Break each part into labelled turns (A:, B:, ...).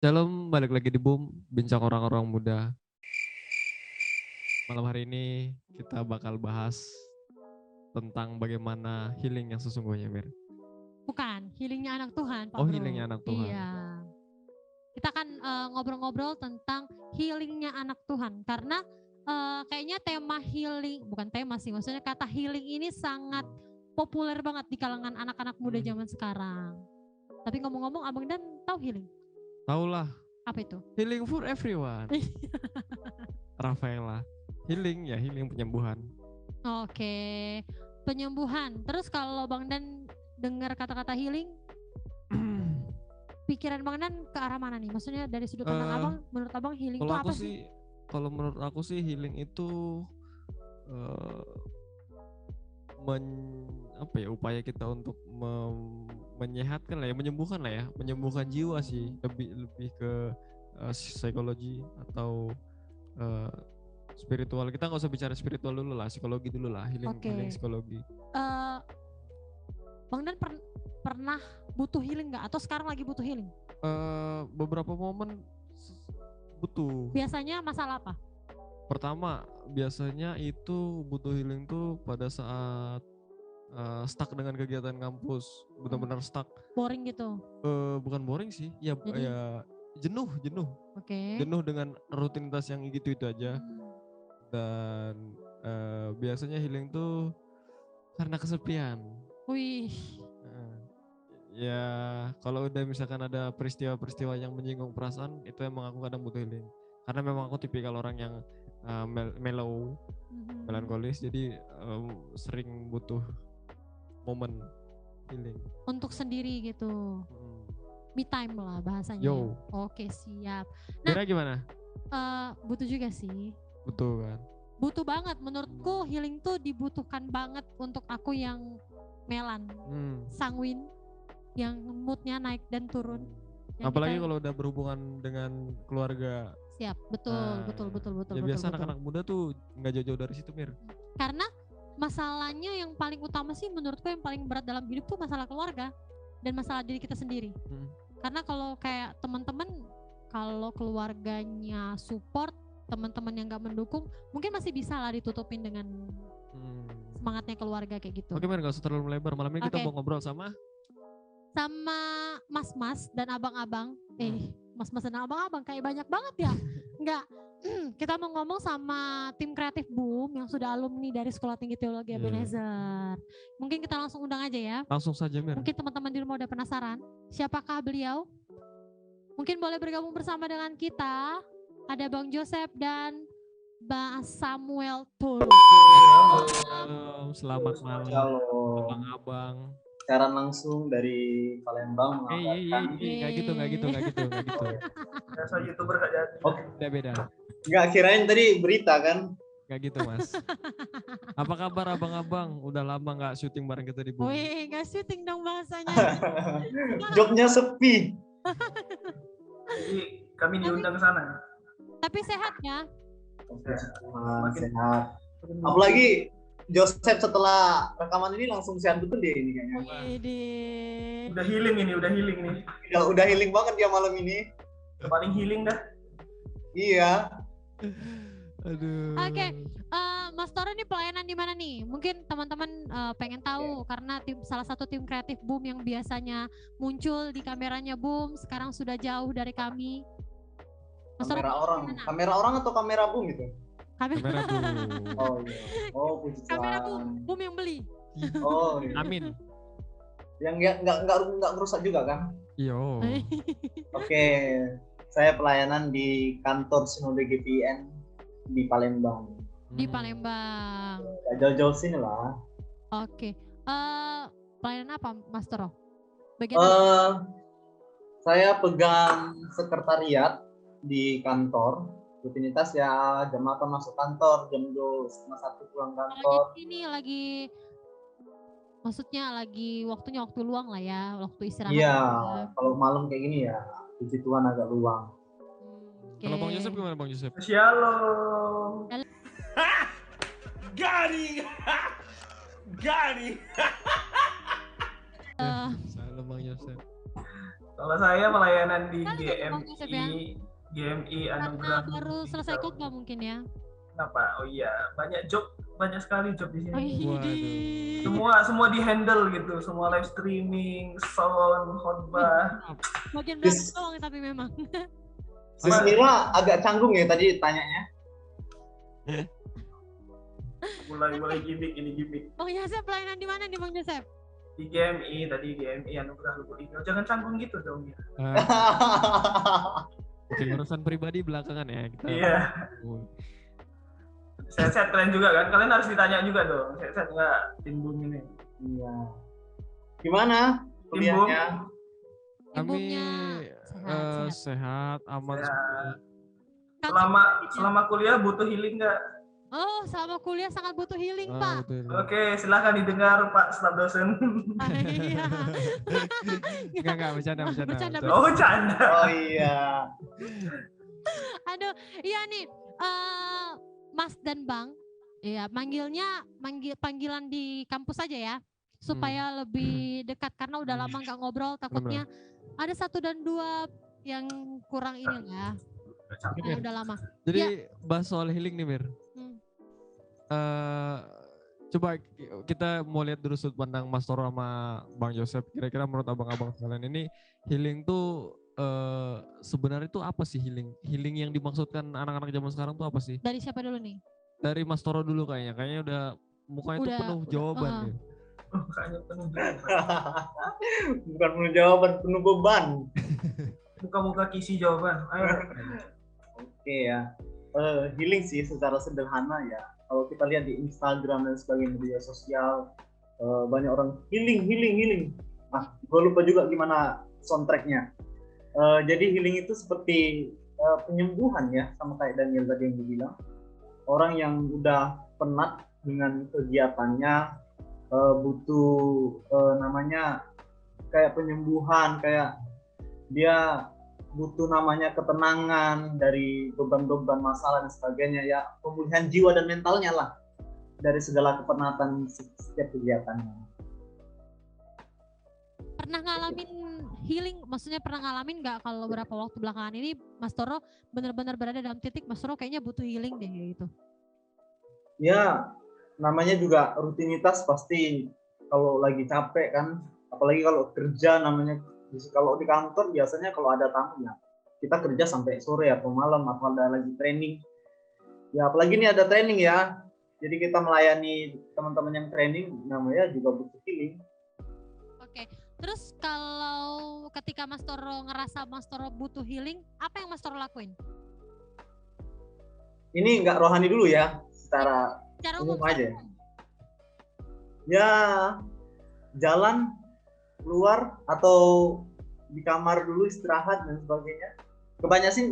A: Shalom, balik lagi di Boom, bincang orang-orang muda. Malam hari ini kita bakal bahas tentang bagaimana healing yang sesungguhnya, Mir.
B: Bukan, healingnya anak Tuhan, Pak
A: Oh,
B: Bro.
A: healingnya anak Tuhan.
B: Iya. Kita akan ngobrol-ngobrol tentang healingnya anak Tuhan. Karena kayaknya tema healing, bukan tema sih, maksudnya kata healing ini sangat populer banget di kalangan anak-anak muda zaman sekarang. Tapi ngomong-ngomong, Abang Dan tahu healing?
A: Taulah,
B: Apa itu?
A: healing for everyone. Rafaela, healing ya, healing penyembuhan.
B: Oke, penyembuhan. Terus kalau Bang Dan dengar kata-kata healing, pikiran Bang Dan ke arah mana nih? Maksudnya dari sudut pandang Abang, menurut Abang healing itu apa sih?
A: Kalau menurut aku sih healing itu upaya kita untuk menyehatkan lah ya, menyembuhkan jiwa sih, lebih ke psikologi atau spiritual. Kita nggak usah bicara spiritual dulu lah, psikologi dulu lah, healing psikologi.
B: Bang Dan pernah butuh healing nggak? Atau sekarang lagi butuh healing?
A: Beberapa momen butuh.
B: Biasanya masalah apa?
A: Pertama, biasanya itu butuh healing tuh pada saat stuck dengan kegiatan kampus, benar-benar stuck.
B: Boring gitu?
A: Bukan boring sih, ya jenuh. Jenuh dengan rutinitas yang gitu itu aja. Dan biasanya healing tuh karena kesepian.
B: Wih.
A: Ya kalau udah misalkan ada peristiwa-peristiwa yang menyinggung perasaan, itu emang aku kadang butuh healing. Karena memang aku tipikal orang yang mellow, melankolis, jadi sering butuh momen healing.
B: Untuk sendiri gitu. Me time lah bahasanya.
A: Yo.
B: Oke, siap.
A: Nah, kira gimana?
B: Butuh juga sih.
A: Butuh kan?
B: Butuh banget. Menurutku healing tuh dibutuhkan banget untuk aku yang melan, sanguin, yang moodnya naik dan turun.
A: Apalagi kalau udah berhubungan dengan keluarga.
B: Siap, betul.
A: Ya biasa anak-anak muda tuh nggak jauh-jauh dari situ, Mir.
B: Karena masalahnya yang paling utama sih menurutku, yang paling berat dalam hidup tuh masalah keluarga dan masalah diri kita sendiri. Karena kalau kayak teman-teman, kalau keluarganya support, teman-teman yang nggak mendukung, mungkin masih bisa lah ditutupin dengan semangatnya keluarga kayak gitu.
A: Oke, Mir, nggak usah terlalu melebar. Malam ini kita mau ngobrol sama
B: mas-mas dan abang-abang. Mas-mas dan abang-abang kayak banyak banget ya. Enggak. Kita mau ngomong sama tim kreatif Boom yang sudah alumni dari Sekolah Tinggi Teologi Ebenezer. Mungkin kita langsung undang aja ya.
A: Langsung saja, Mir.
B: Mungkin teman-teman di rumah udah penasaran siapakah beliau. Mungkin boleh bergabung bersama dengan kita. Ada Bang Joseph dan Bang Samuel Tulu.
A: Selamat malam, abang-abang.
C: Siaran langsung dari Palembang mengabarkan.
A: Nggak gitu.
C: Biasa YouTuber gak jadi.
A: Beda.
C: Nggak, kirain tadi berita kan?
A: Nggak gitu, Mas. Apa kabar abang-abang? Udah lama nggak syuting bareng kita di Boom.
B: Wih, nggak syuting dong bahasanya.
C: Jobnya sepi.
D: Jadi kami diundang ke sana.
B: Tapi sehat ya?
C: Sehat. Apalagi Joseph setelah rekaman ini langsung sehat betul dia ini kayaknya.
D: Udah healing ini.
C: Udah healing banget ya malam ini.
D: Paling healing dah.
C: Iya.
A: Aduh.
B: Oke, Mas Toro ini pelayanan di mana nih? Mungkin teman-teman pengen tahu karena salah satu tim kreatif Boom yang biasanya muncul di kameranya Boom sekarang sudah jauh dari kami. Mas
C: Kamera orang atau kamera Boom itu?
B: Kamera Boom.
C: Oh iya. Oh, puji Tuhan.
B: Kamera Boom yang beli.
C: Oh iya.
A: Amin.
C: Yang nggak merusak juga kan?
A: Iya.
C: Oke. Saya pelayanan di kantor Sinode GPN di Palembang.
B: Di Palembang.
C: Ya, jauh-jauh sini lah.
B: Oke. Pelayanan apa, Mas Toro?
C: Saya pegang sekretariat di kantor. Rutinitas ya jam 8 masuk kantor, jam 2:30 pulang kantor.
B: Ini lagi, maksudnya lagi waktunya waktu luang lah ya, waktu istirahat.
C: Iya, kalau malam kayak gini ya, puji Tuhan agak luang.
A: Kalau Bang Joseph gimana, Bang Joseph?
D: Shalom.
E: Garing.
A: Salam Bang Joseph.
D: Kalau saya pelayanan di
B: Kali tadi Bang Joseph ya?
D: GMI
B: Karena
D: Anugerah
B: baru
D: Budi
B: selesai
D: Digital.
B: khotbah mungkin ya.
D: Kenapa? Oh iya, banyak sekali job di sini. Semua di handle gitu, semua live streaming, sound, khotbah.
B: Bagian belakang doang tapi memang.
C: Sis Mira agak canggung ya tadi tanyanya.
D: Mulai gimmick ini gimmick.
B: Bang Joseph pelayanan di mana nih Bang Joseph?
D: Di GMI tadi GMI Anugerah Budi Digital. Jangan canggung gitu dong ya.
A: Mungkin urusan pribadi belakangan ya kita.
D: Iya. Sehat-sehat kalian juga kan? Kalian harus ditanya juga dong. Sehat-sehat nggak Timbung ini?
C: Iya. Gimana kuliahnya?
A: Kami sehat, aman
D: semua. Selama kuliah butuh healing nggak?
B: Oh, selama kuliah sangat butuh healing, Pak.
D: Oke, silahkan didengar Pak staf dosen.
B: Iya.
A: Enggak, bercanda.
D: Oh, bercanda.
C: Oh iya.
B: Aduh, iya nih, Mas dan Bang, ya panggilan di kampus aja ya, supaya lebih dekat karena udah lama nggak ngobrol, takutnya ada 1 dan 2 yang kurang ini lah. Udah lama.
A: Jadi
B: ya.
A: Bahas soal healing nih, Mir. Coba kita mau lihat dulu sudut pandang Mas Toro sama Bang Joseph. Kira-kira menurut abang-abang sekalian ini healing tuh sebenarnya itu apa sih healing? Healing yang dimaksudkan anak-anak zaman sekarang tuh apa sih?
B: Dari siapa dulu nih?
A: Dari Mas Toro dulu kayaknya. Kayaknya udah mukanya tuh penuh jawaban nih.
D: Mukanya penuh jawaban.
C: Bukan penuh jawaban, penuh beban.
D: Muka-muka kisi jawaban. Ayo.
C: Oke ya. Healing sih secara sederhana ya. Kalau kita lihat di Instagram dan sebagainya media sosial, banyak orang healing. Gue lupa juga gimana soundtracknya. Jadi healing itu seperti penyembuhan ya, sama kayak Daniel tadi yang bilang. Orang yang udah penat dengan kegiatannya, butuh namanya kayak penyembuhan, kayak dia butuh namanya ketenangan dari beban-beban masalah dan sebagainya ya, pemulihan jiwa dan mentalnya lah dari segala kepenatan setiap kegiatannya.
B: Pernah ngalamin healing, maksudnya pernah ngalamin nggak kalau beberapa waktu belakangan ini Mas Toro benar-benar berada dalam titik Mas Toro kayaknya butuh healing deh gitu?
C: Ya, namanya juga rutinitas pasti kalau lagi capek kan, apalagi kalau kerja namanya. Kalau di kantor biasanya kalau ada tamu ya kita kerja sampai sore atau malam atau ada lagi training. Ya apalagi ini ada training ya. Jadi kita melayani teman-teman yang training namanya juga butuh healing.
B: Oke. Terus kalau ketika Mas Toro ngerasa Mas Toro butuh healing, apa yang Mas Toro lakuin?
C: Ini nggak rohani dulu ya, secara umum aja. Ya jalan keluar atau di kamar dulu istirahat dan sebagainya.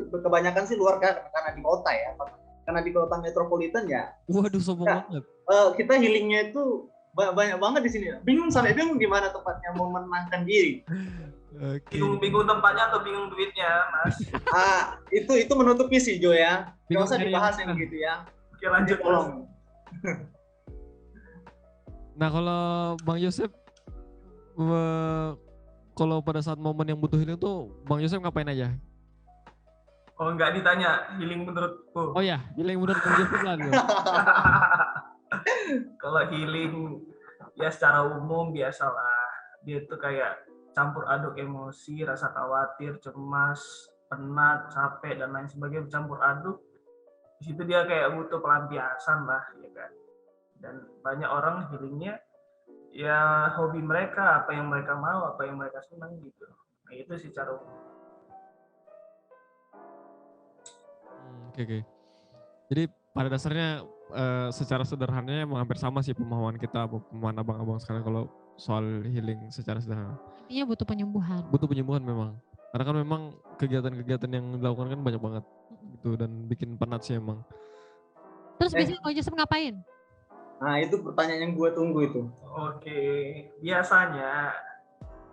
C: Kebanyakan sih luar karena di kota ya. Karena di kota metropolitan ya.
A: Waduh, sombong banget.
C: Kita healingnya itu banyak banget di sini. Bingung di mana tempatnya mau menenangkan diri.
D: Bingung tempatnya atau bingung duitnya, Mas?
C: Itu menutupi sih Jo ya. Nggak usah dibahas yang gitu ya.
D: Oke, lanjut tolong.
A: Nah, kalau Bang Joseph, kalau pada saat momen yang butuh healing tuh Bang Joseph ngapain aja?
D: Oh, nggak ditanya healing menurutku.
A: Oh ya, healing menurut Bang Joseph lah.
D: Kalau healing ya secara umum biasalah. Dia tuh kayak campur aduk emosi, rasa khawatir, cemas, penat, capek dan lain sebagainya bercampur aduk. Di situ dia kayak butuh pelampiasan lah, ya kan. Dan banyak orang healingnya ya hobi mereka, apa yang mereka mau, apa yang mereka senang gitu. Nah, itu sih cara umum.
A: Oke. Jadi pada dasarnya secara sederhananya emang hampir sama sih pemahaman kita, pemahaman abang-abang sekarang kalau soal healing secara sederhana.
B: Intinya butuh penyembuhan.
A: Butuh penyembuhan memang. Karena kan memang kegiatan-kegiatan yang dilakukan kan banyak banget gitu dan bikin penat sih emang.
B: Terus biasanya Bang Joseph ngapain?
C: Nah itu pertanyaan yang gue tunggu itu.
D: Oke, biasanya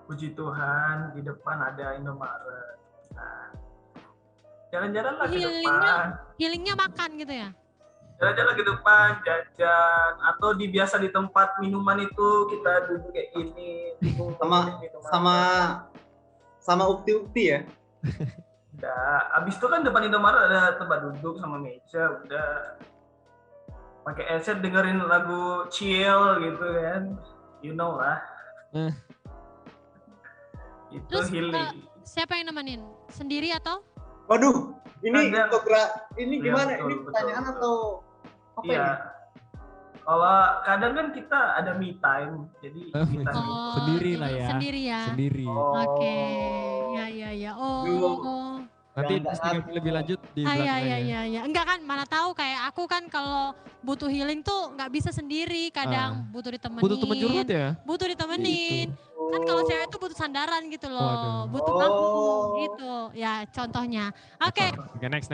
D: puji Tuhan di depan ada Indomaret. Nah, jalan-jalan lah ke depan.
B: Healingnya makan gitu ya?
D: Jalan-jalan ke depan, jajan, atau biasa di tempat minuman itu kita duduk kayak gini.
C: sama ukti-ukti ya.
D: Udah, abis itu kan depan Indomaret ada tempat duduk sama meja, udah pakai headset dengerin lagu chill gitu kan, you know lah. Itu
B: Terus
D: healing.
B: siapa yang nemenin? Sendiri atau?
C: Waduh, ini
D: Kadang,
C: gimana?
D: betul,
C: Ini pertanyaan
D: betul.
C: atau apa
D: Iya.
C: ini?
D: Kalau kadang kan kita ada me time, jadi me time itu.
A: Sendiri lah
B: jadi
A: ya.
B: Sendiri ya.
A: Sendiri.
B: Oke, ya.
A: Nanti
C: Jangan
A: investigasi lebih lanjut di belakangnya.
B: Iya. Enggak kan, mana tahu kayak aku kan kalau butuh healing tuh nggak bisa sendiri, kadang butuh ditemenin.
A: Butuh teman curhat ya?
B: Butuh ditemenin. Kan kalau cewek tuh butuh sandaran gitu loh,
A: Waduh.
B: butuh panggung gitu. Ya contohnya. Oke.
A: Next.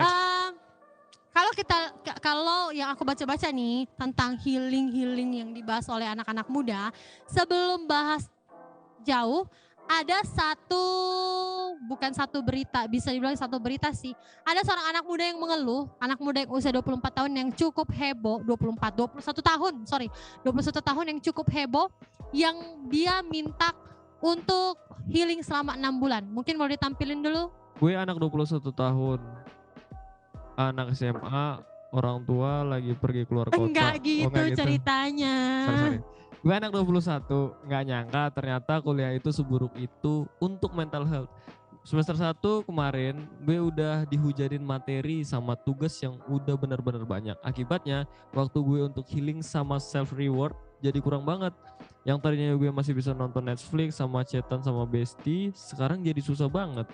B: Kalau yang aku baca-baca nih tentang healing yang dibahas oleh anak-anak muda, sebelum bahas jauh, ada bukan satu berita, bisa dibilang satu berita sih. Ada seorang anak muda yang mengeluh, anak muda yang usia 24 tahun yang cukup heboh, 21 tahun yang cukup heboh, yang dia minta untuk healing selama 6 bulan. Mungkin mau ditampilin dulu?
A: Gue anak 21 tahun. Anak SMA, orang tua lagi pergi keluar kota.
B: Enggak gitu ceritanya.
A: Sorry. Gue anak 21, nggak nyangka ternyata kuliah itu seburuk itu untuk mental health. Semester 1 kemarin gue udah dihujanin materi sama tugas yang udah bener-bener banyak. Akibatnya waktu gue untuk healing sama self reward jadi kurang banget. Yang tadinya gue masih bisa nonton Netflix sama chatan sama bestie, sekarang jadi susah banget.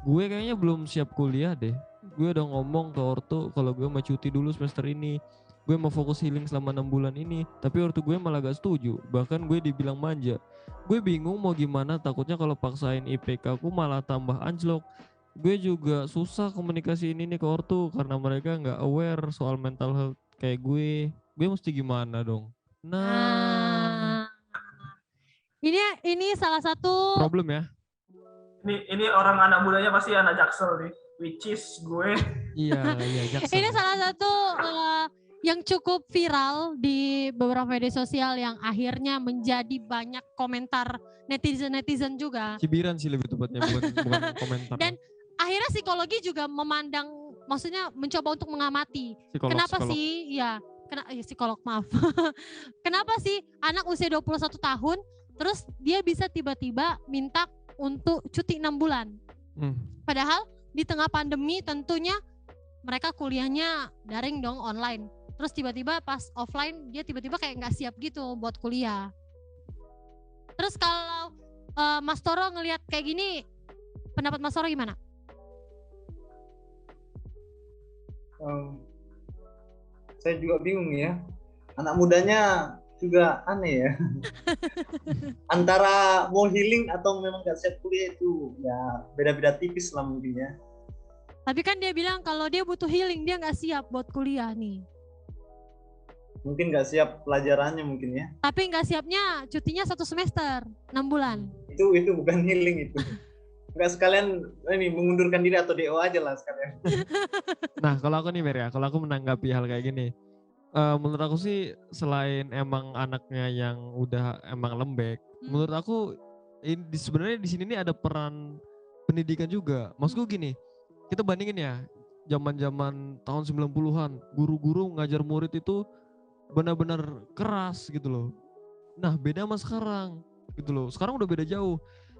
A: Gue kayaknya belum siap kuliah deh. Gue udah ngomong ke ortu kalau gue mau cuti dulu semester ini. Gue mau fokus healing selama 6 bulan ini. Tapi ortu gue malah gak setuju. Bahkan gue dibilang manja. Gue bingung mau gimana, takutnya kalau paksain IPK aku malah tambah anjlok. Gue juga susah komunikasi ini nih ke ortu karena mereka gak aware soal mental health kayak gue. Gue mesti gimana dong? Nah.
B: Ini salah satu
A: problem ya.
D: Ini orang anak mudanya pasti anak Jaksel nih, which is gue.
A: Iya Jaksel.
B: Ini salah satu yang cukup viral di beberapa media sosial yang akhirnya menjadi banyak komentar netizen juga.
A: Cibiran sih lebih tepatnya, bukan komentar.
B: Dan akhirnya psikologi juga memandang, maksudnya mencoba untuk mengamati. Kenapa sih? Ya, psikolog maaf. Kenapa sih anak usia 21 tahun terus dia bisa tiba-tiba minta untuk cuti 6 bulan. Padahal di tengah pandemi tentunya mereka kuliahnya daring dong, online. Terus tiba-tiba pas offline dia tiba-tiba kayak nggak siap gitu buat kuliah. Terus kalau Mas Toro ngelihat kayak gini, pendapat Mas Toro gimana?
C: Saya juga bingung ya. Anak mudanya juga aneh ya. Antara mau healing atau memang gak siap kuliah itu ya beda-beda tipis lah mungkin ya.
B: Tapi kan dia bilang kalau dia butuh healing, dia gak siap buat kuliah nih.
C: Mungkin gak siap pelajarannya mungkin ya.
B: Tapi gak siapnya cutinya 1 semester, 6 bulan.
C: Itu bukan healing itu. Enggak sekalian ini mengundurkan diri atau DO aja lah sekalian.
A: Nah kalau aku nih Mer ya, kalau aku menanggapi hal kayak gini, menurut aku sih selain emang anaknya yang udah emang lembek, menurut aku sebenarnya di sini nih ada peran pendidikan juga. Maksudku gini, kita bandingin ya, zaman-zaman tahun 90-an, guru-guru ngajar murid itu benar-benar keras gitu loh. Nah beda sama sekarang gitu loh. Sekarang udah beda jauh.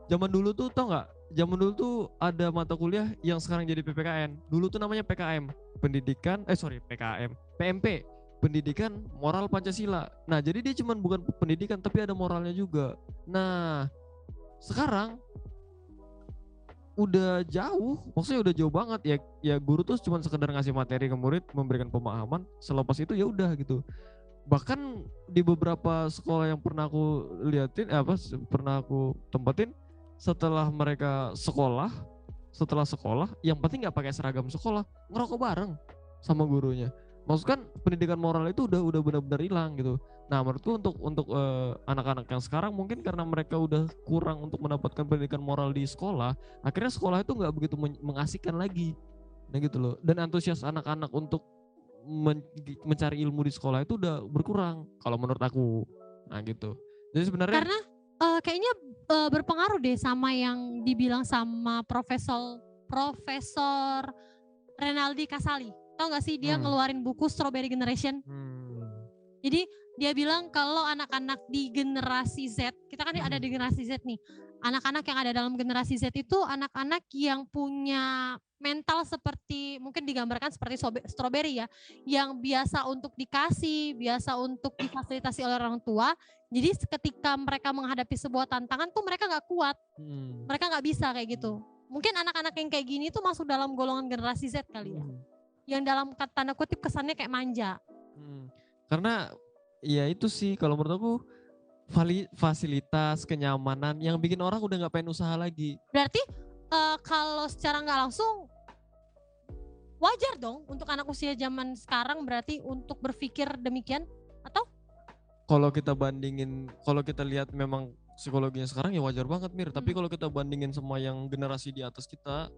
A: Zaman dulu tuh tau nggak? Zaman dulu tuh ada mata kuliah yang sekarang jadi PPKN. Dulu tuh namanya PKM, PMP. Pendidikan Moral Pancasila. Nah jadi dia cuman bukan pendidikan tapi ada moralnya juga. Nah sekarang udah jauh, maksudnya udah jauh banget ya guru tuh cuman sekedar ngasih materi ke murid, memberikan pemahaman, selepas itu ya udah gitu. Bahkan di beberapa sekolah yang pernah aku liatin, pernah aku tempatin, setelah sekolah yang penting nggak pakai seragam sekolah, ngerokok bareng sama gurunya. Maksudnya kan pendidikan moral itu udah benar-benar hilang gitu. Nah menurutku untuk anak-anak yang sekarang mungkin karena mereka udah kurang untuk mendapatkan pendidikan moral di sekolah, akhirnya sekolah itu nggak begitu mengasihkan lagi. Nah gitu loh. Dan antusias anak-anak untuk mencari ilmu di sekolah itu udah berkurang kalau menurut aku. Nah gitu. Jadi sebenarnya
B: karena kayaknya berpengaruh deh sama yang dibilang sama Profesor Renaldi Kasali. Tahu nggak sih dia ngeluarin buku Strawberry Generation? Jadi dia bilang kalau anak-anak di generasi Z, kita kan ada di generasi Z nih. Anak-anak yang ada dalam generasi Z itu anak-anak yang punya mental seperti, mungkin digambarkan seperti strawberry ya, yang biasa untuk dikasih, biasa untuk difasilitasi oleh orang tua. Jadi ketika mereka menghadapi sebuah tantangan tuh mereka nggak kuat, mereka nggak bisa kayak gitu. Mungkin anak-anak yang kayak gini tuh masuk dalam golongan generasi Z kali ya, yang dalam tanda kutip kesannya kayak manja.
A: Karena ya itu sih kalau menurut aku fasilitas, kenyamanan yang bikin orang udah nggak pengen usaha lagi.
B: Berarti kalau secara nggak langsung wajar dong untuk anak usia zaman sekarang berarti untuk berpikir demikian, atau?
A: Kalau kita bandingin, kalau kita lihat memang psikologinya sekarang ya wajar banget Mir. Tapi kalau kita bandingin sama yang generasi di atas kita,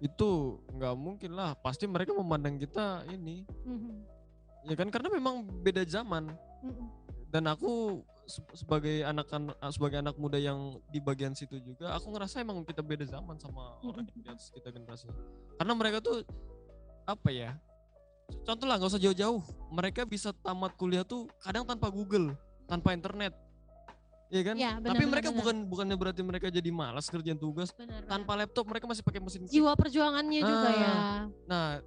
A: itu nggak mungkin lah. Pasti mereka memandang kita ini. Ya kan, karena memang beda zaman. Dan aku sebagai anak muda yang di bagian situ juga, aku ngerasa emang kita beda zaman sama orang yang di atas kita generasi. Karena mereka tuh apa ya? Contoh lah, nggak usah jauh-jauh. Mereka bisa tamat kuliah tuh kadang tanpa Google, tanpa internet. Iya kan? Ya, benar, tapi mereka bukannya berarti mereka jadi malas kerjaan tugas. Tanpa laptop mereka masih pakai mesin.
B: Jiwa perjuangannya juga ya.
A: Nah,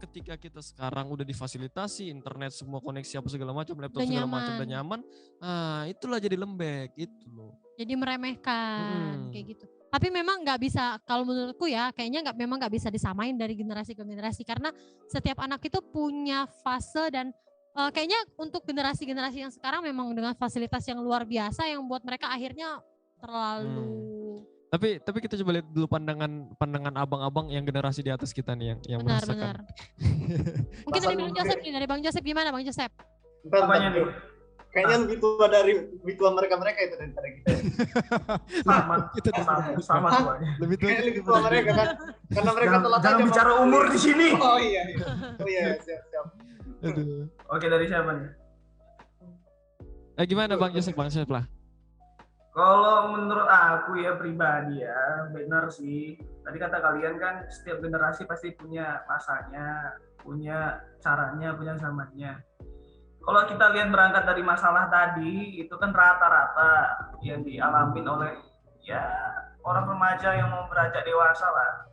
A: ketika kita sekarang udah difasilitasi internet, semua koneksi apa segala macam, laptop segala macam udah nyaman. Nah, itulah jadi lembek itu loh.
B: Jadi meremehkan kayak gitu. Tapi memang nggak bisa, kalau menurutku ya, kayaknya memang nggak bisa disamain dari generasi ke generasi, karena setiap anak itu punya fase dan kayaknya untuk generasi-generasi yang sekarang memang dengan fasilitas yang luar biasa yang buat mereka akhirnya terlalu.
A: Tapi kita coba lihat dulu pandangan abang-abang yang generasi di atas kita nih yang merasakan.
B: Mungkin dari Bang Joseph gimana Bang Joseph?
C: Apanya nih? Kayaknya lebih tua mereka itu daripada kita.
D: Sama
C: lebih tua mereka kan, karena mereka telah
D: jangan bicara umur di sini.
C: Oh iya. Siap.
A: Aduh.
D: Oke, dari siapa nih?
A: Gimana Bang Joseph lah?
D: Kalau menurut aku ya pribadi ya, benar sih. Tadi kata kalian kan setiap generasi pasti punya masanya, punya caranya, punya zamannya. Kalau kita lihat berangkat dari masalah tadi, itu kan rata-rata yang dialamin oleh ya orang remaja yang mau beranjak dewasa lah.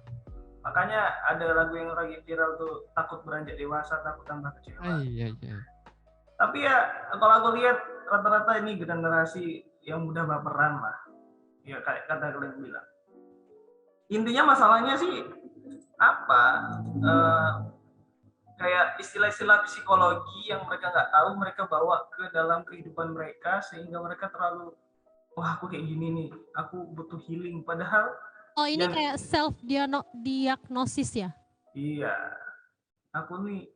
D: Makanya ada lagu yang lagi viral tuh, takut beranjak dewasa, takut tambah kecewa.
A: Iya.
D: Tapi ya kalau aku lihat rata-rata ini generasi yang mudah baperan lah. Ya kayak kata kalian bilang. Intinya masalahnya sih apa? Kayak istilah-istilah psikologi yang mereka nggak tahu, mereka bawa ke dalam kehidupan mereka sehingga mereka terlalu, wah aku kayak gini nih, aku butuh healing. Padahal
B: ini kayak self diagnosis ya?
D: Iya, aku nih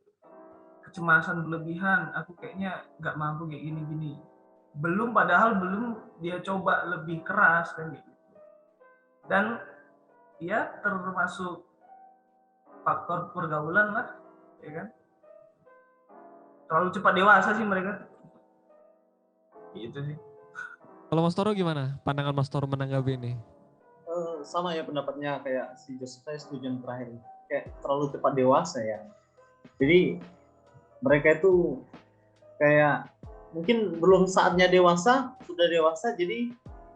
D: kecemasan berlebihan, aku kayaknya nggak mampu kayak gini-gini. Padahal belum dia coba lebih keras kan gitu. Dan ya termasuk faktor pergaulan lah, ya kan? Terlalu cepat dewasa sih mereka. Gitu sih.
A: Kalau Mas Toro gimana? Pandangan Mas Toro menanggapi ini?
C: Sama ya pendapatnya kayak si Joseph, saya setuju yang terakhir. Kayak terlalu cepat dewasa ya. Jadi mereka itu kayak mungkin belum saatnya dewasa, sudah dewasa, jadi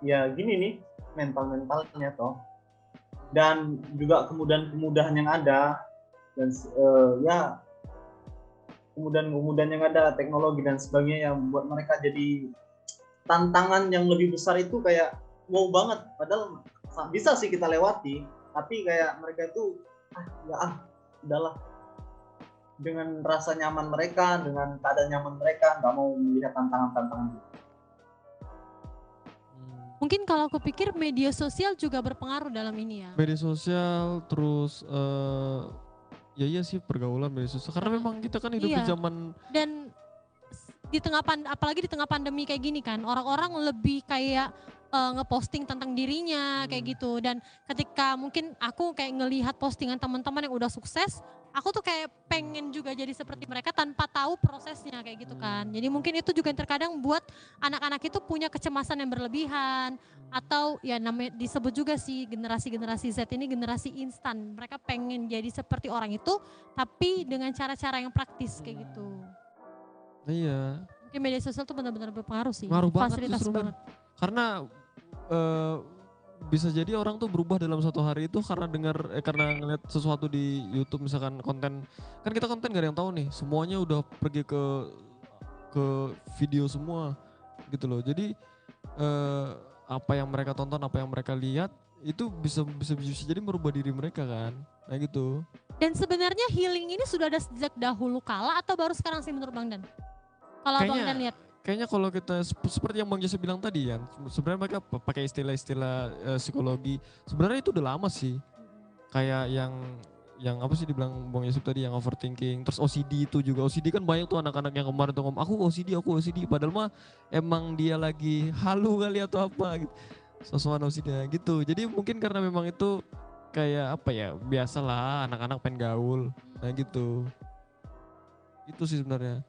C: ya gini nih mentalnya toh. Dan juga kemudahan yang ada, dan ya kemudahan yang ada, teknologi dan sebagainya yang buat mereka jadi tantangan yang lebih besar itu kayak wow banget. Padahal bisa sih kita lewati, tapi kayak mereka itu udahlah, dengan rasa nyaman mereka, dengan keadaan nyaman mereka, nggak mau melihat tantangan-tantangan.
B: Mungkin kalau aku pikir media sosial juga berpengaruh dalam ini ya.
A: Media sosial, terus ya sih pergaulan media sosial. Karena memang kita kan hidup di zaman,
B: dan di tengah apalagi di tengah pandemi kayak gini kan, orang-orang lebih kayak ngeposting tentang dirinya kayak gitu. Dan ketika mungkin aku kayak ngelihat postingan teman-teman yang udah sukses, aku tuh kayak pengen juga jadi seperti mereka tanpa tahu prosesnya kayak gitu kan. Jadi mungkin itu juga yang terkadang buat anak-anak itu punya kecemasan yang berlebihan, atau ya namanya disebut juga sih generasi Z ini generasi instan. Mereka pengen jadi seperti orang itu tapi dengan cara-cara yang praktis kayak gitu.
A: Iya.
B: Mungkin media sosial tuh benar-benar berpengaruh sih.
A: Ngaruh banget
B: Fasilitas
A: justru,
B: banget.
A: Karena bisa jadi orang tuh berubah dalam satu hari itu karena karena ngeliat sesuatu di YouTube, misalkan konten, kan kita konten gak ada yang tahu nih, semuanya udah pergi ke video semua gitu loh. Jadi apa yang mereka tonton, apa yang mereka lihat itu bisa jadi merubah diri mereka kan, kayak gitu.
B: Dan sebenarnya healing ini sudah ada sejak dahulu kala atau baru sekarang sih menurut Bang Dan? Kalau Bang Dan lihat?
A: Kayaknya kalau kita seperti yang Bang Jose bilang tadi ya, sebenarnya mereka pakai istilah-istilah psikologi. Sebenarnya itu udah lama sih. Kayak yang apa sih dibilang Bang Yusuf tadi, yang overthinking, terus OCD itu juga. OCD kan banyak tuh anak-anak yang kemarin tuh ngomong aku OCD, padahal mah emang dia lagi halu kali atau apa gitu. Sosokan OCD gitu. Jadi mungkin karena memang itu kayak apa ya, biasalah anak-anak pengen gaul. Nah gitu. Itu sih sebenarnya.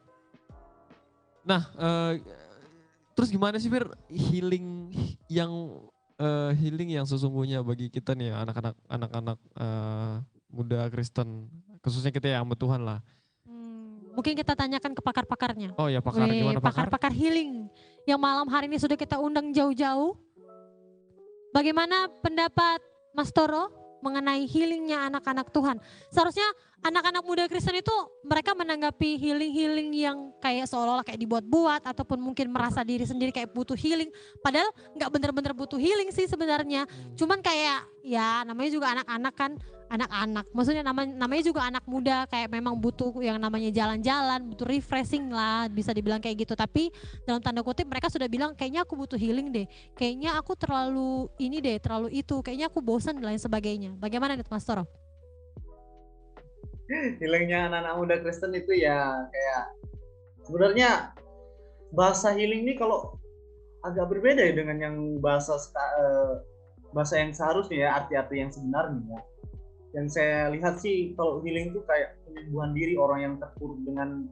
A: Nah, terus gimana sih Fir healing yang sesungguhnya bagi kita nih anak-anak muda Kristen, khususnya kita yang hamba Tuhan lah.
B: Mungkin kita tanyakan ke pakar-pakarnya.
A: Oh ya, pakar, gimana pakar?
B: Pakar healing yang malam hari ini sudah kita undang jauh-jauh. Bagaimana pendapat Mas Toro mengenai healingnya anak-anak Tuhan? Seharusnya anak-anak muda Kristen itu mereka menanggapi healing yang kayak seolah-olah kayak dibuat-buat, ataupun mungkin merasa diri sendiri kayak butuh healing, padahal nggak bener-bener butuh healing sih sebenarnya. Cuman kayak ya namanya juga anak-anak kan, maksudnya namanya juga anak muda, kayak memang butuh yang namanya jalan-jalan, butuh refreshing lah, bisa dibilang kayak gitu. Tapi dalam tanda kutip mereka sudah bilang kayaknya aku butuh healing deh, kayaknya aku terlalu ini deh, terlalu itu, kayaknya aku bosan dan lain sebagainya. Bagaimana nih Mas Toro?
C: Healingnya anak-anak muda Kristen itu ya kayak sebenarnya bahasa healing ini kalau agak berbeda ya dengan yang bahasa yang seharusnya ya, arti-arti yang sebenarnya ya. Yang saya lihat sih kalau healing itu kayak penyembuhan diri orang yang terpuruk dengan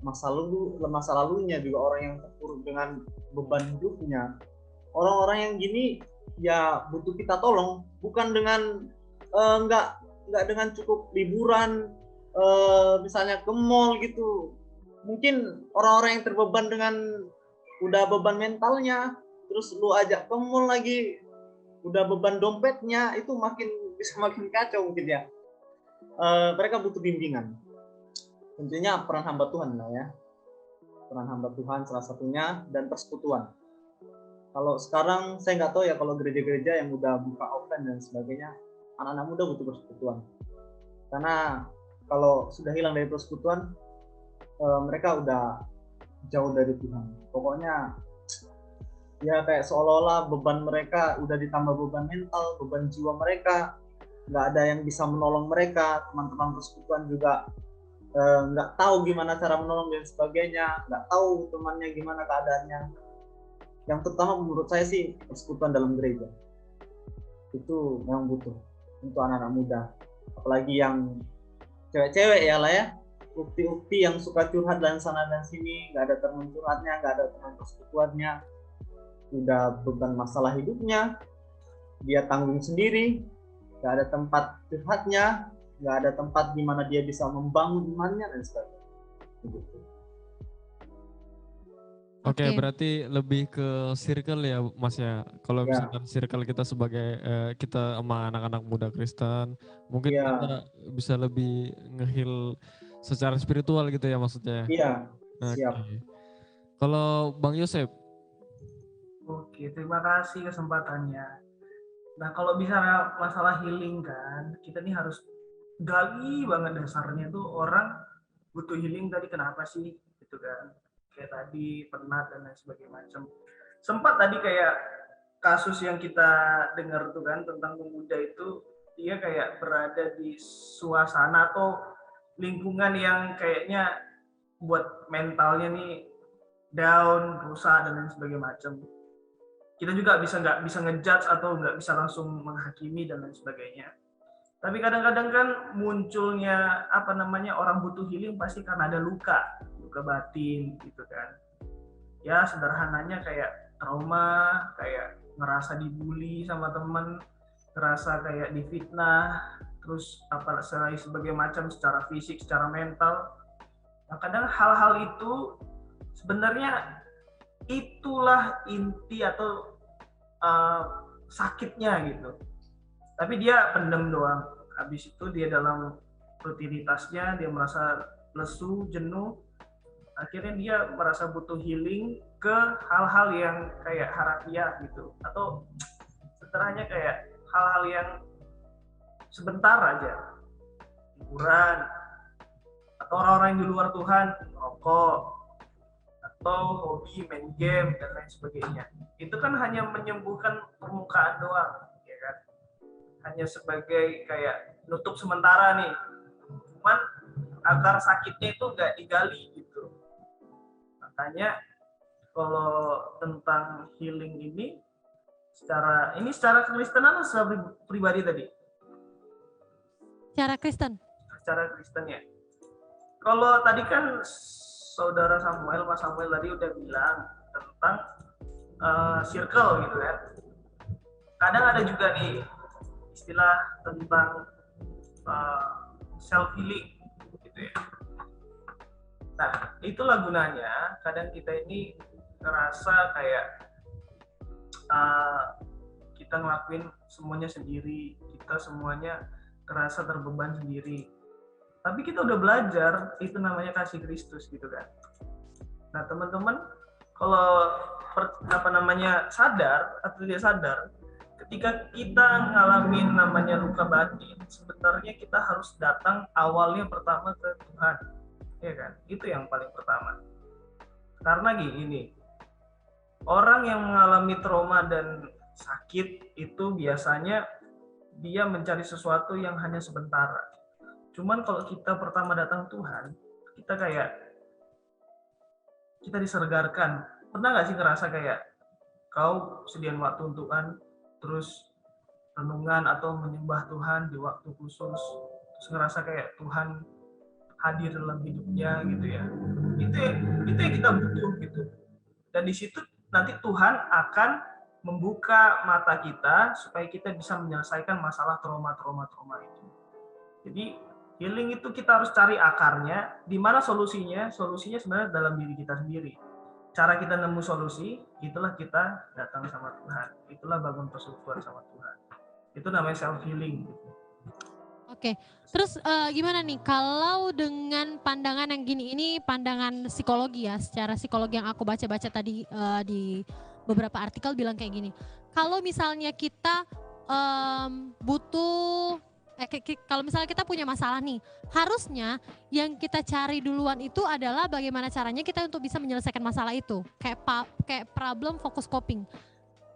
C: masa lalunya, juga orang yang terpuruk dengan beban hidupnya. Orang-orang yang gini ya butuh kita tolong, bukan dengan nggak dengan cukup liburan misalnya ke mall gitu. Mungkin orang-orang yang terbeban dengan udah beban mentalnya, terus lu ajak ke mall lagi, udah beban dompetnya, itu bisa makin kacau mungkin ya. Mereka butuh bimbingan. Tentunya peran hamba Tuhan lah ya. Peran hamba Tuhan salah satunya, dan persekutuan. Kalau sekarang saya nggak tahu ya, kalau gereja-gereja yang udah buka offline dan sebagainya, anak-anak muda butuh persekutuan. Karena kalau sudah hilang dari persekutuan, mereka udah jauh dari Tuhan. Pokoknya ya kayak seolah-olah beban mereka udah ditambah beban mental, beban jiwa mereka, nggak ada yang bisa menolong mereka. Teman-teman persekutuan juga nggak tahu gimana cara menolong dan sebagainya, nggak tahu temannya gimana keadaannya. Yang terutama menurut saya sih persekutuan dalam gereja itu memang butuh untuk anak-anak muda, apalagi yang cewek-cewek ya lah ya, ukti-ukti yang suka curhat dan sana dan sini, nggak ada teman curhatnya, nggak ada teman persekutuannya, udah beban masalah hidupnya dia tanggung sendiri, nggak ada tempat curhatnya, nggak ada tempat di mana dia bisa membangun imannya dan sebagainya. Begitu.
A: Oke, berarti lebih ke circle ya Mas ya. Kalau misalkan circle kita sebagai kita sama anak-anak muda Kristen, mungkin kita bisa lebih nge-heal secara spiritual gitu ya maksudnya.
C: Iya, siap.
A: Kalau Bang Yosep?
D: Oke, terima kasih kesempatannya. Nah, kalau bicara masalah healing kan, kita nih harus gali banget dasarnya tuh orang butuh healing tadi kenapa sih gitu kan. Kayak tadi penat dan lain sebagainya macam. Sempat tadi kayak kasus yang kita dengar tuh kan tentang pemuda itu, dia kayak berada di suasana atau lingkungan yang kayaknya buat mentalnya nih down, rusak dan lain sebagainya macam. kita juga nggak bisa ngejudge atau nggak bisa langsung menghakimi dan lain sebagainya. Tapi kadang-kadang kan munculnya orang butuh healing pasti karena ada luka batin gitu kan. Ya sederhananya kayak trauma, kayak ngerasa dibully sama temen, ngerasa kayak difitnah, terus sebagai macam secara fisik, secara mental. Nah, kadang hal-hal itu sebenarnya itulah inti atau sakitnya gitu. Tapi dia pendem doang. Habis itu dia dalam rutinitasnya dia merasa lesu, jenuh. Akhirnya dia merasa butuh healing ke hal-hal yang kayak harafiah gitu. Atau sederhananya kayak hal-hal yang sebentar aja. Hiburan. Atau orang-orang yang di luar Tuhan, rokok. Atau hobi main game dan lain sebagainya. Itu kan hanya menyembuhkan permukaan doang. Hanya sebagai kayak nutup sementara nih, cuman akar sakitnya itu nggak digali gitu. Makanya kalau tentang healing ini secara Kristenan atau secara pribadi tadi?
B: Secara Kristen. Secara
D: Kristen ya. Kalau tadi kan saudara Mas Samuel tadi udah bilang tentang circle gitu kan. Kadang ada juga nih istilah tentang self healing gitu ya. Nah, itulah gunanya kadang kita ini ngerasa kayak kita ngelakuin semuanya sendiri, kita semuanya ngerasa terbeban sendiri. Tapi kita udah belajar, itu namanya kasih Kristus gitu kan. Nah, teman-teman kalau sadar atau tidak sadar, ketika kita ngalamin namanya luka batin, sebenarnya kita harus datang awalnya pertama ke Tuhan, ya kan? Itu yang paling pertama. Karena gini, orang yang mengalami trauma dan sakit itu biasanya dia mencari sesuatu yang hanya sebentar. Cuman kalau kita pertama datang Tuhan, kita disergarkan. Pernah nggak sih ngerasa kayak kau sediain waktu untuk Tuhan, terus renungan atau menyembah Tuhan di waktu khusus, terus ngerasa kayak Tuhan hadir dalam hidupnya gitu ya. Itu yang kita butuh gitu. Dan di situ nanti Tuhan akan membuka mata kita supaya kita bisa menyelesaikan masalah trauma itu. Jadi healing itu kita harus cari akarnya, di mana solusinya? Solusinya sebenarnya dalam diri kita sendiri. Cara kita nemu solusi, itulah kita datang sama Tuhan. Itulah bangun persekutuan sama Tuhan. Itu namanya self healing.
B: Oke, terus gimana nih kalau dengan pandangan yang gini, ini pandangan psikologi ya, secara psikologi yang aku baca-baca tadi di beberapa artikel bilang kayak gini. Kalau misalnya kita kalau misalnya kita punya masalah nih, harusnya yang kita cari duluan itu adalah bagaimana caranya kita untuk bisa menyelesaikan masalah itu. Kayak problem focus coping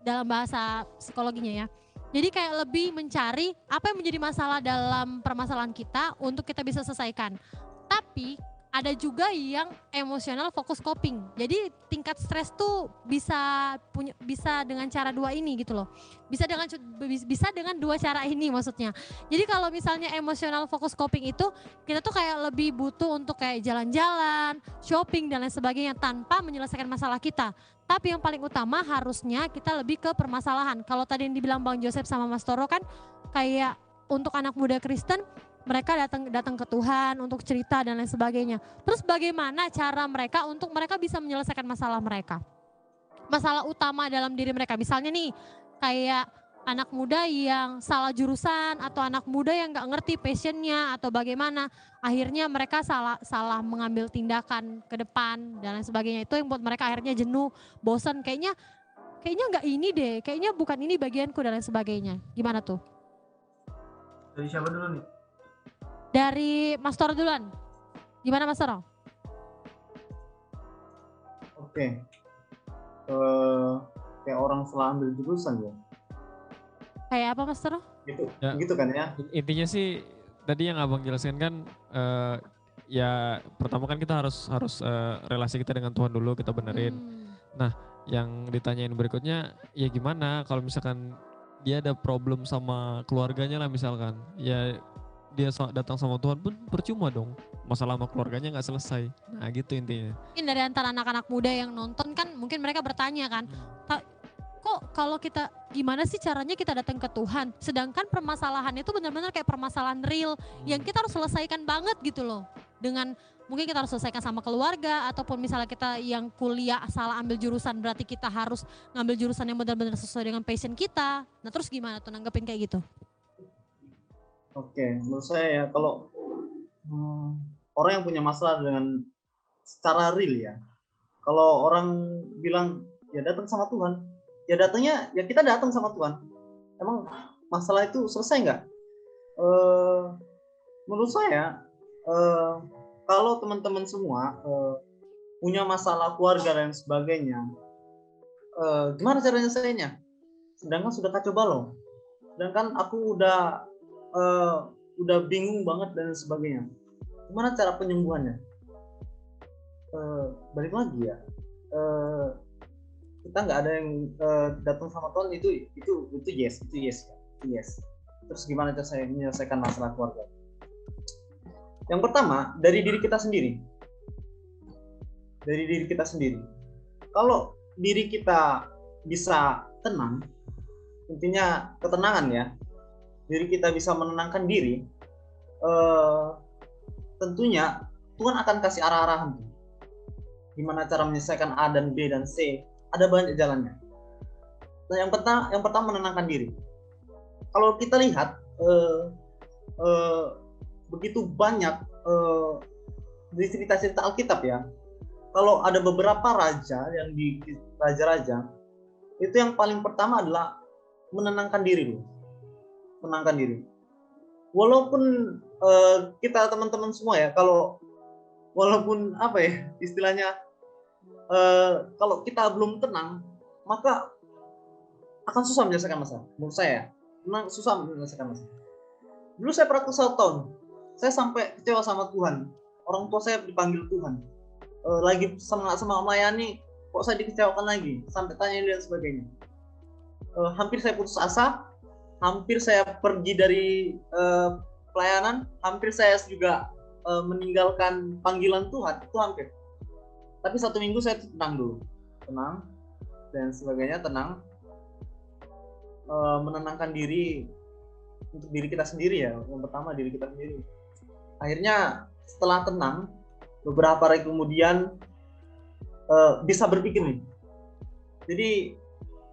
B: dalam bahasa psikologinya ya. Jadi kayak lebih mencari apa yang menjadi masalah dalam permasalahan kita untuk kita bisa selesaikan. Tapi ada juga yang emosional fokus coping. Jadi tingkat stres tuh bisa dengan cara dua ini gitu loh. Bisa dengan dua cara ini maksudnya. Jadi kalau misalnya emosional fokus coping itu kita tuh kayak lebih butuh untuk kayak jalan-jalan, shopping dan lain sebagainya tanpa menyelesaikan masalah kita. Tapi yang paling utama harusnya kita lebih ke permasalahan. Kalau tadi yang dibilang Bang Joseph sama Mas Toro kan kayak untuk anak muda Kristen mereka datang ke Tuhan untuk cerita dan lain sebagainya. Terus bagaimana cara mereka untuk mereka bisa menyelesaikan masalah mereka? Masalah utama dalam diri mereka. Misalnya nih kayak anak muda yang salah jurusan atau anak muda yang gak ngerti passionnya atau bagaimana. Akhirnya mereka salah mengambil tindakan ke depan dan lain sebagainya. Itu yang buat mereka akhirnya jenuh, bosan. Kayaknya gak ini deh, kayaknya bukan ini bagianku dan lain sebagainya. Gimana tuh?
D: Dari siapa dulu nih?
B: Dari Mas Toro duluan. Gimana Mas Toro?
C: Oke. Kayak orang salah ambil jurusan ya.
B: Kayak apa Mas Toro?
C: Gitu kan ya.
A: Intinya sih tadi yang Abang jelaskan kan ya pertama kan kita harus relasi kita dengan Tuhan dulu kita benerin. Nah, yang ditanyain berikutnya, ya gimana kalau misalkan dia ada problem sama keluarganya lah misalkan, ya dia datang sama Tuhan pun percuma dong, masalah sama keluarganya nggak selesai. Nah gitu intinya.
B: Mungkin dari antara anak-anak muda yang nonton kan mungkin mereka bertanya kan, kok kalau kita gimana sih caranya kita datang ke Tuhan, sedangkan permasalahan itu benar-benar kayak permasalahan real yang kita harus selesaikan banget gitu loh, dengan mungkin kita harus selesaikan sama keluarga, ataupun misalnya kita yang kuliah salah ambil jurusan berarti kita harus ngambil jurusan yang benar-benar sesuai dengan passion kita. Nah terus gimana tuh nanggepin kayak gitu?
C: Oke, menurut saya ya kalau orang yang punya masalah dengan secara real ya, kalau orang bilang ya datang sama Tuhan, ya datangnya ya kita datang sama Tuhan. Emang masalah itu selesai nggak? Menurut saya kalau teman-teman semua punya masalah keluarga dan sebagainya, gimana cara nyelesainnya? Sedangkan sudah kacau balau, sedangkan aku udah bingung banget dan sebagainya. Gimana cara penyembuhannya? Balik lagi ya, kita nggak ada yang datang sama Tuhan itu yes. Terus gimana cara saya menyelesaikan masalah keluarga? Yang pertama dari diri kita sendiri. Kalau diri kita bisa tenang, intinya ketenangan ya. Diri kita bisa menenangkan diri, tentunya Tuhan akan kasih arah-arahan. Gimana cara menyelesaikan A dan B dan C, ada banyak jalannya. Nah, yang pertama menenangkan diri. Kalau kita lihat begitu banyak di cerita-cerita Alkitab ya, kalau ada beberapa raja yang di raja-raja itu yang paling pertama adalah menenangkan diri dulu. Menenangkan diri. Walaupun kita teman-teman semua ya, walaupun apa ya istilahnya, kalau kita belum tenang maka akan susah menyelesaikan masalah. Menurut saya susah menyelesaikan masalah. Dulu saya praktek 1 tahun, saya sampai kecewa sama Tuhan. Orang tua saya dipanggil Tuhan, lagi semangat melayani, kok saya dikecewakan lagi, sampai tanya dan sebagainya. Hampir saya putus asa, hampir saya pergi dari pelayanan, hampir saya juga meninggalkan panggilan Tuhan, itu hampir. Tapi 1 minggu saya tenang dulu, tenang dan sebagainya, menenangkan diri untuk diri kita sendiri ya. Yang pertama diri kita sendiri. Akhirnya setelah tenang, beberapa hari kemudian bisa berpikir nih. Jadi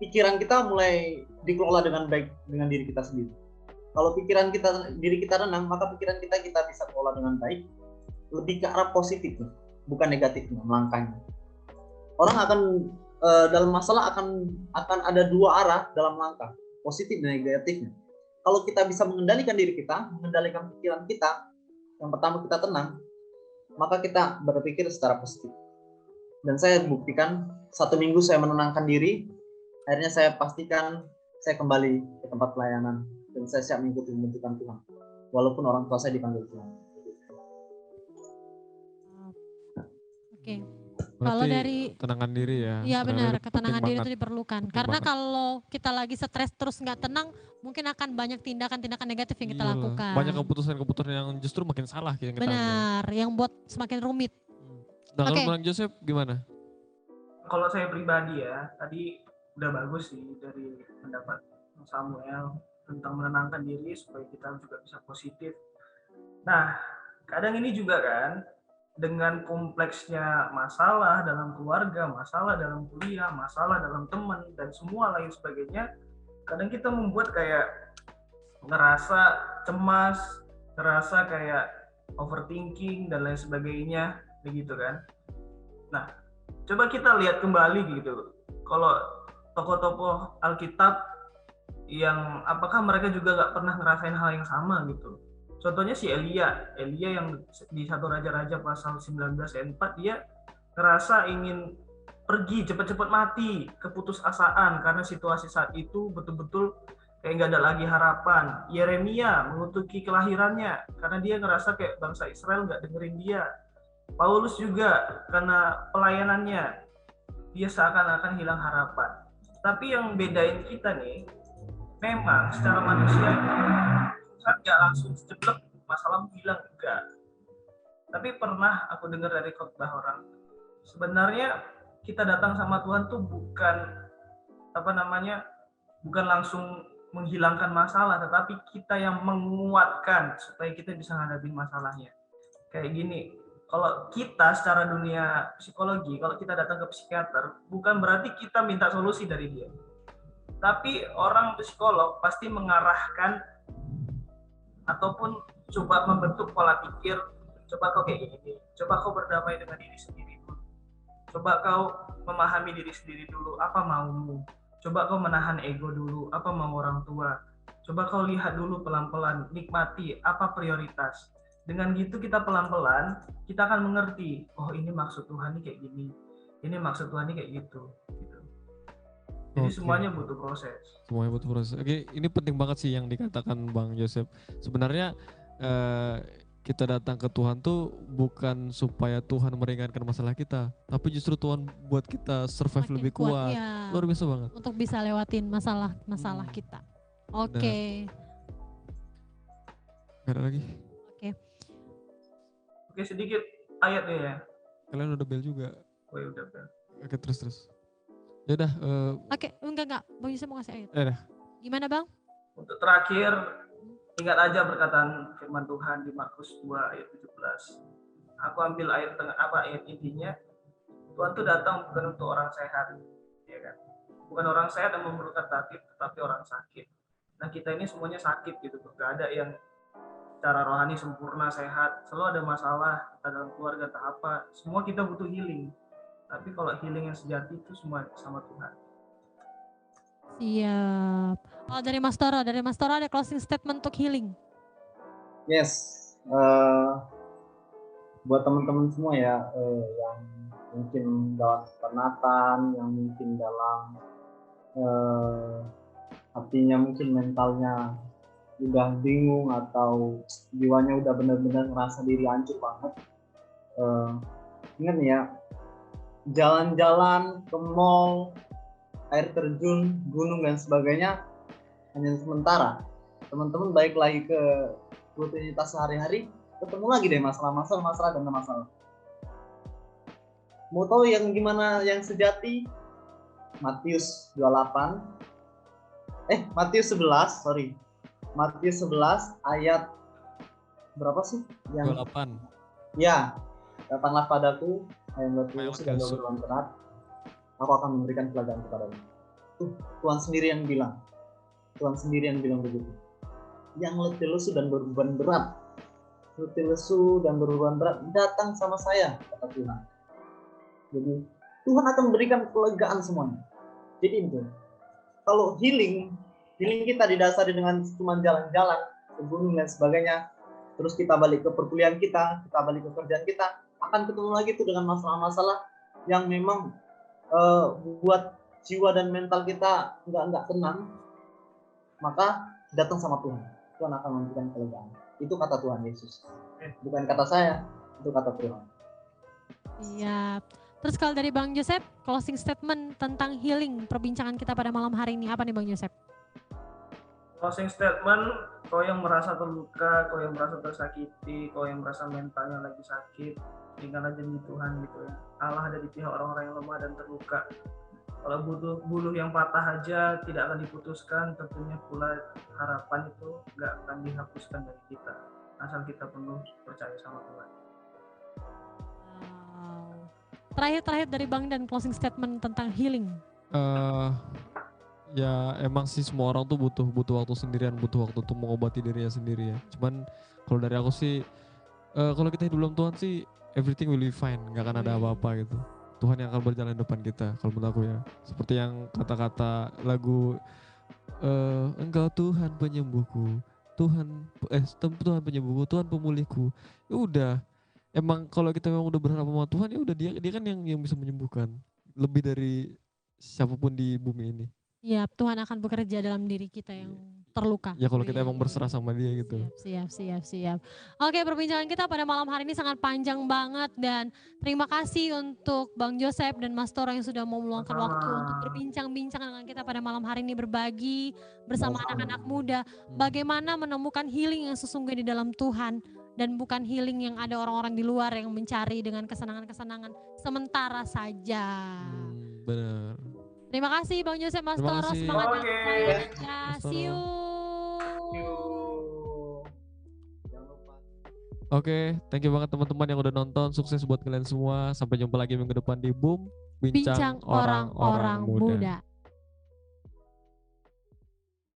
C: pikiran kita mulai dikelola dengan baik dengan diri kita sendiri. Kalau diri kita tenang, maka pikiran kita bisa kelola dengan baik, lebih ke arah positif, bukan negatifnya melangkahnya. Orang akan dalam masalah akan ada 2 arah dalam langkah, positif dan negatifnya. Kalau kita bisa mengendalikan diri kita, mengendalikan pikiran kita, yang pertama kita tenang, maka kita berpikir secara positif. Dan saya buktikan 1 minggu saya menenangkan diri, akhirnya saya pastikan saya kembali ke tempat pelayanan dan saya siap mengikuti pembentukan Tuhan, walaupun orang tua saya dipanggil Tuhan.
B: Oke. Kalau dari
A: tenangkan diri ya.
B: Iya benar, ketenangan diri itu diperlukan. Karena kalau kita lagi stres terus nggak tenang, mungkin akan banyak tindakan-tindakan negatif yang kita lakukan.
A: Banyak keputusan-keputusan yang justru makin salah yang kita
B: benar, ambil. Yang buat semakin rumit.
A: Nah, kalau Bang Joseph gimana?
D: Kalau saya pribadi ya, tadi udah bagus sih dari pendapat Samuel tentang menenangkan diri supaya kita juga bisa positif. Nah, kadang ini juga kan, dengan kompleksnya masalah dalam keluarga, masalah dalam kuliah, masalah dalam teman, dan semua lain sebagainya, kadang kita membuat kayak ngerasa cemas, ngerasa kayak overthinking, dan lain sebagainya, begitu kan. Nah, coba kita lihat kembali gitu, kalau tokoh-tokoh Alkitab yang apakah mereka juga nggak pernah ngerasain hal yang sama gitu. Contohnya si Elia yang di 1 Raja-Raja pasal 19 ayat 4, dia ngerasa ingin pergi cepat-cepat mati, keputusasaan karena situasi saat itu betul-betul kayak nggak ada lagi harapan. Yeremia mengutuki kelahirannya karena dia ngerasa kayak bangsa Israel nggak dengerin dia. Paulus juga karena pelayanannya dia seakan-akan hilang harapan. Tapi yang bedain kita nih, memang secara manusia kan nggak langsung ceplok masalah hilang, enggak. Tapi pernah aku dengar dari khotbah orang, sebenarnya kita datang sama Tuhan tuh bukan bukan langsung menghilangkan masalah, tetapi kita yang menguatkan supaya kita bisa menghadapi masalahnya. Kayak gini, kalau kita secara dunia psikologi, kalau kita datang ke psikiater, bukan berarti kita minta solusi dari dia. Tapi orang psikolog pasti mengarahkan ataupun coba membentuk pola pikir, coba kau kayak gini, coba kau berdamai dengan diri sendiri dulu. Coba kau memahami diri sendiri dulu, apa maumu. Coba kau menahan ego dulu, apa mau orang tua. Coba kau lihat dulu pelan-pelan, nikmati apa prioritas. Dengan gitu kita pelan-pelan, kita akan mengerti, oh ini maksud Tuhan ini kayak gini, ini maksud Tuhan ini kayak gitu. Jadi semuanya butuh proses.
A: Semuanya butuh proses. Oke, ini penting banget sih yang dikatakan Bang Joseph. Sebenarnya kita datang ke Tuhan tuh bukan supaya Tuhan meringankan masalah kita, tapi justru Tuhan buat kita survive makin lebih kuat. Ya. Luar biasa banget.
B: Untuk bisa lewatin masalah kita. Oke.
A: Gak ada lagi.
D: Oke, sedikit ayatnya ya.
A: Kalian udah bel juga.
D: Oh ya udah bel.
A: Oke, terus. Ya udah.
B: Oke, enggak. Bang Yusuf mau ngasih ayat.
A: Ya dah.
B: Gimana Bang?
D: Untuk terakhir, ingat aja perkataan firman Tuhan di Markus 2 ayat 17. Aku ambil ayat intinya. Tuhan tuh datang bukan untuk orang sehat, ya kan? Bukan orang sehat yang memerlukan tabib, tetapi orang sakit. Nah kita ini semuanya sakit gitu, gak ada yang secara rohani sempurna sehat. Selalu ada masalah, entah dalam keluarga, entah apa. Semua kita butuh healing. Tapi kalau healing yang sejati itu semua sama Tuhan.
B: Siap. Oh, dari Mas Toro ada closing statement untuk healing.
C: Yes. Buat teman-teman semua ya, yang mungkin dalam penatan, yang mungkin dalam hatinya, mungkin mentalnya udah bingung atau jiwanya udah benar-benar merasa diri hancur banget. Ingat nih ya, jalan-jalan ke mall, air terjun, gunung dan sebagainya hanya sementara. Teman-teman balik lagi ke rutinitas sehari-hari, ketemu lagi deh masalah dan masalah. Mau tahu yang gimana yang sejati? Matius 11 ayat berapa sih? Yang
A: 28.
C: Ya, datanglah padaku yang berlesu dan berbeban berat, aku akan memberikan pelajaran kepadamu. Tuhan sendiri yang bilang begitu. Yang letih lesu dan berbeban berat, datang sama saya, kata Tuhan. Jadi Tuhan akan memberikan kelegaan semuanya. Jadi itu, kalau healing kita didasari dengan cuma jalan-jalan ke gunung dan sebagainya, terus kita balik ke perkuliahan kita balik ke kerjaan kita, akan ketemu lagi tuh dengan masalah-masalah yang memang buat jiwa dan mental kita nggak tenang. Maka datang sama Tuhan akan memberikan kelegaan. Itu kata Tuhan Yesus, bukan kata saya, itu kata Tuhan.
B: Iya. Terus kalau dari Bang Joseph, closing statement tentang healing perbincangan kita pada malam hari ini apa nih Bang Joseph?
D: Closing statement, kau yang merasa terluka, kau yang merasa tersakiti, kau yang merasa mentalnya lagi sakit, ingatlah janji Tuhan gitu ya. Allah ada di pihak orang-orang yang lemah dan terluka. Kalau buluh yang patah aja tidak akan diputuskan, tentunya pula harapan itu nggak akan dihapuskan dari kita, asal kita penuh percaya sama Tuhan.
B: Terakhir dari Bang dan closing statement tentang healing.
A: Ya emang sih semua orang tuh butuh waktu sendirian, butuh waktu untuk mengobati dirinya sendiri ya. Cuman kalau dari aku sih, kalau kita hidup dalam Tuhan sih everything will be fine, nggak akan ada apa-apa gitu. Tuhan yang akan berjalan depan kita kalau menurut aku ya. Seperti yang kata-kata lagu, Engkau Tuhan penyembuhku, Tuhan penyembuhku, Tuhan pemulihku. Ya udah, emang kalau kita memang udah berharap sama Tuhan, ya udah dia kan yang bisa menyembuhkan lebih dari siapapun di bumi ini.
B: Ya, Tuhan akan bekerja dalam diri kita yang terluka.
A: Ya kalau kita emang berserah sama dia gitu.
B: Siap. Oke, perbincangan kita pada malam hari ini sangat panjang banget dan terima kasih untuk Bang Joseph dan Mas Toro yang sudah mau meluangkan waktu untuk berbincang-bincang dengan kita pada malam hari ini, berbagi bersama anak-anak muda bagaimana menemukan healing yang sesungguhnya di dalam Tuhan dan bukan healing yang ada orang-orang di luar yang mencari dengan kesenangan-kesenangan sementara saja.
A: Benar.
B: Terima kasih Bang Joseph, Mas Toro, semangat ya. See you.
A: Oke, thank you banget teman-teman yang udah nonton. Sukses buat kalian semua. Sampai jumpa lagi minggu depan di Boom Bincang Orang-Orang Muda.